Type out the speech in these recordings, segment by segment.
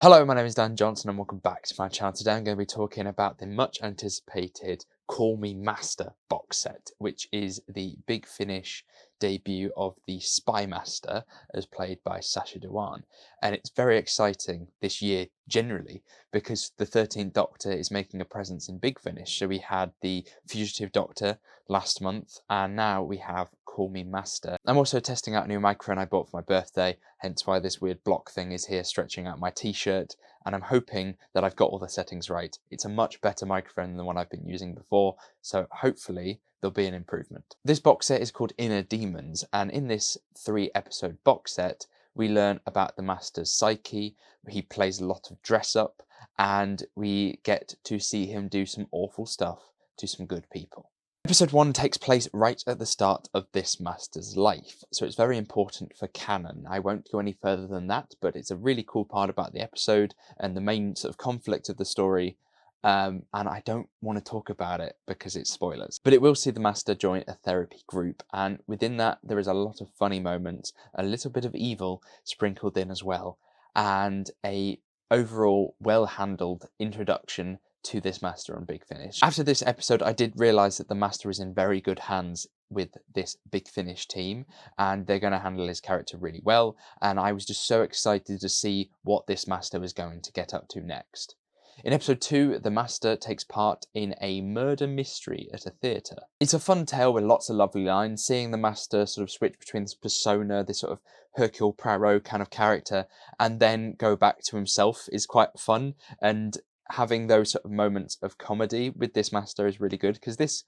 Hello, my name is Dan Johnson and welcome back to my channel. Today I'm going to be talking about the much anticipated Call Me Master box set, which is the Big Finish debut of the Spy Master as played by Sacha Dhawan. And it's very exciting this year generally because the 13th Doctor is making a presence in Big Finish. So we had the Fugitive Doctor last month and now we have Call Me Master. I'm also testing out a new microphone I bought for my birthday, hence why this weird block thing is here stretching out my t-shirt, and I'm hoping that I've got all the settings right. It's a much better microphone than the one I've been using before, so hopefully there'll be an improvement. This box set is called Inner Demons, and in this 3-episode box set we learn about the Master's psyche. He plays a lot of dress up, and we get to see him do some awful stuff to some good people. Episode 1 takes place right at the start of this Master's life, so it's very important for canon. I won't go any further than that, but it's a really cool part about the episode and the main sort of conflict of the story, and I don't want to talk about it because it's spoilers. But it will see the Master join a therapy group, and within that there is a lot of funny moments, a little bit of evil sprinkled in as well, and a overall well-handled introduction to this Master on Big Finish. After this episode, I did realise that the Master is in very good hands with this Big Finish team, and they're going to handle his character really well, and I was just so excited to see what this Master was going to get up to next. In episode 2, the Master takes part in a murder mystery at a theatre. It's a fun tale with lots of lovely lines. Seeing the Master sort of switch between this persona, this sort of Hercule Poirot kind of character, and then go back to himself is quite fun, and having those sort of moments of comedy with this Master is really good, because this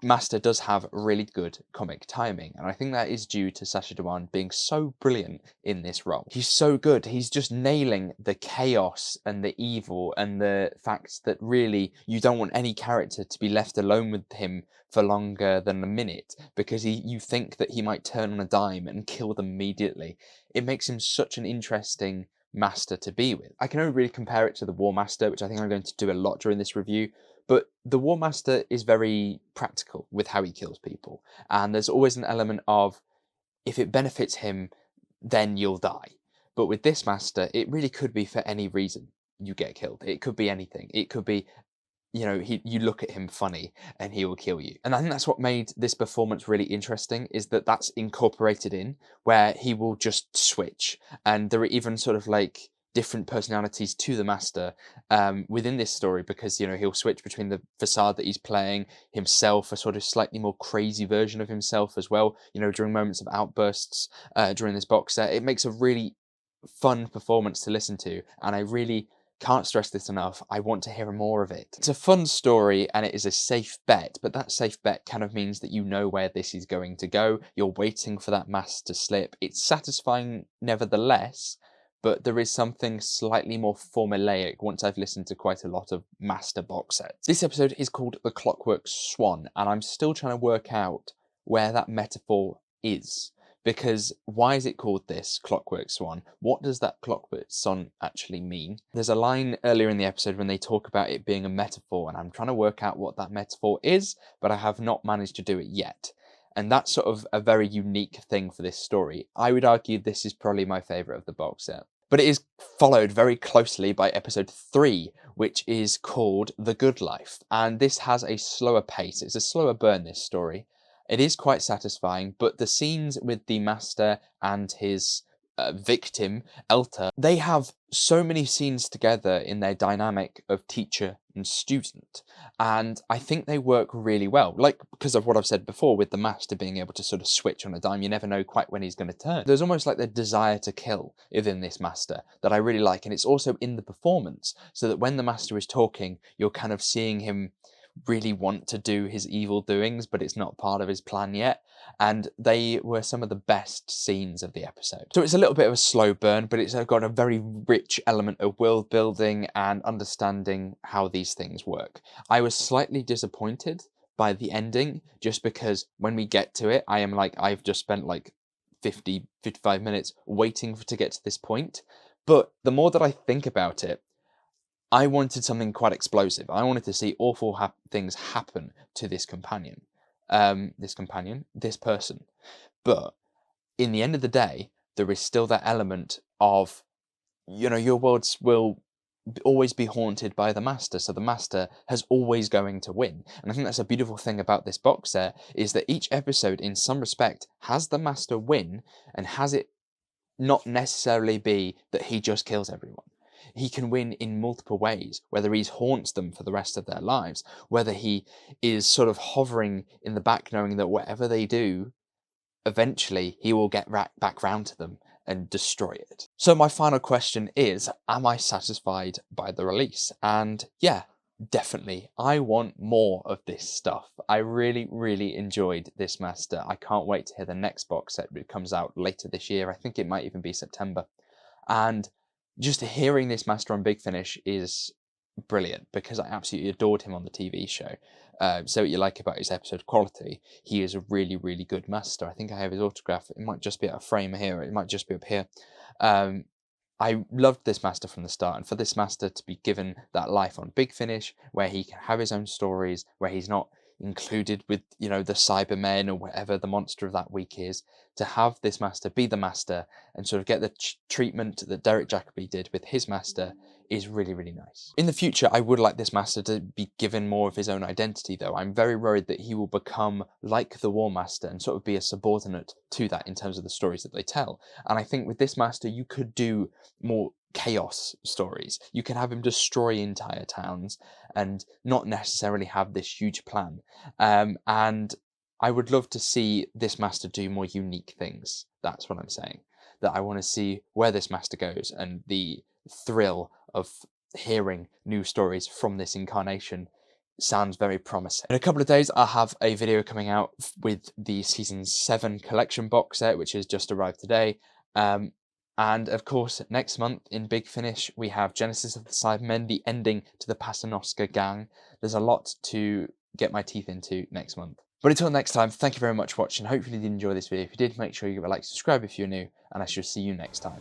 Master does have really good comic timing, and I think that is due to Sacha Dhawan being so brilliant in this role. He's so good. He's just nailing the chaos and the evil and the fact that really you don't want any character to be left alone with him for longer than a minute, because you think that he might turn on a dime and kill them immediately. It makes him such an interesting Master to be with. I can only really compare it to the War Master, which I think I'm going to do a lot during this review, but the War Master is very practical with how he kills people, and there's always an element of, if it benefits him, then you'll die. But with this Master, it really could be for any reason you get killed. It could be anything. It could be, you look at him funny and he will kill you. And I think that's what made this performance really interesting, is that that's incorporated in, where he will just switch. And there are even sort of like different personalities to the Master within this story, because, he'll switch between the facade that he's playing himself, a sort of slightly more crazy version of himself as well, during moments of outbursts during this box set. It makes a really fun performance to listen to, and I really can't stress this enough. I want to hear more of it. It's a fun story and it is a safe bet, but that safe bet kind of means that you know where this is going to go. You're waiting for that Master to slip. It's satisfying nevertheless, but there is something slightly more formulaic once I've listened to quite a lot of Master box sets. This episode is called The Clockwork Swan, and I'm still trying to work out where that metaphor is. Because why is it called this, Clockwork Swan? What does that Clockwork Swan actually mean? There's a line earlier in the episode when they talk about it being a metaphor, and I'm trying to work out what that metaphor is, but I have not managed to do it yet. And that's sort of a very unique thing for this story. I would argue this is probably my favourite of the box set. But it is followed very closely by episode 3, which is called The Good Life. And this has a slower pace. It's a slower burn, this story. It is quite satisfying, but the scenes with the Master and his victim, Elta, they have so many scenes together in their dynamic of teacher and student, and I think they work really well, like because of what I've said before with the Master being able to sort of switch on a dime. You never know quite when he's going to turn. There's almost like the desire to kill within this Master that I really like, and it's also in the performance, so that when the Master is talking, you're kind of seeing him really want to do his evil doings, but it's not part of his plan yet, and they were some of the best scenes of the episode. So it's a little bit of a slow burn, but it's got a very rich element of world building and understanding how these things work. I was slightly disappointed by the ending, just because when we get to it, I am like, I've just spent like 55 minutes waiting to get to this point, but the more that I think about it, I wanted something quite explosive. I wanted to see awful things happen to this person. But in the end of the day, there is still that element of you know, your worlds will always be haunted by the master, so the master has always going to win. And I think that's a beautiful thing about this box set, is that each episode in some respect has the master win, and has it not necessarily be that he just kills everyone. He can win in multiple ways, whether he haunts them for the rest of their lives, whether he is sort of hovering in the back knowing that whatever they do, eventually he will get back round to them and destroy it. So my final question is, am I satisfied by the release? And yeah, definitely. I want more of this stuff. I really, really enjoyed this master. I can't wait to hear the next box set that comes out later this year. I think it might even be September. And just hearing this master on Big Finish is brilliant, because I absolutely adored him on the TV show. So what you like about his episode quality, he is a really, really good master. I think I have his autograph. It might just be at a frame here. It might just be up here. I loved this master from the start, and for this master to be given that life on Big Finish, where he can have his own stories, where he's not included with, you know, the Cybermen or whatever the monster of that week is, to have this master be the master and sort of get the treatment that Derek Jacobi did with his master is really, really nice. In the future, I would like this master to be given more of his own identity, though. I'm very worried that he will become like the War Master and sort of be a subordinate to that in terms of the stories that they tell. And I think with this master, you could do more chaos stories. You can have him destroy entire towns and not necessarily have this huge plan. And I would love to see this master do more unique things. That's what I'm saying. That I want to see where this master goes, and the thrill of hearing new stories from this incarnation sounds very promising. In a couple of days, I'll have a video coming out with the Season 7 collection box set, which has just arrived today. And of course, next month in Big Finish, we have Genesis of the Cybermen, the ending to the Paternoster gang. There's a lot to get my teeth into next month. But until next time, thank you very much for watching. Hopefully you did enjoy this video. If you did, make sure you give it a like, subscribe if you're new, and I shall see you next time.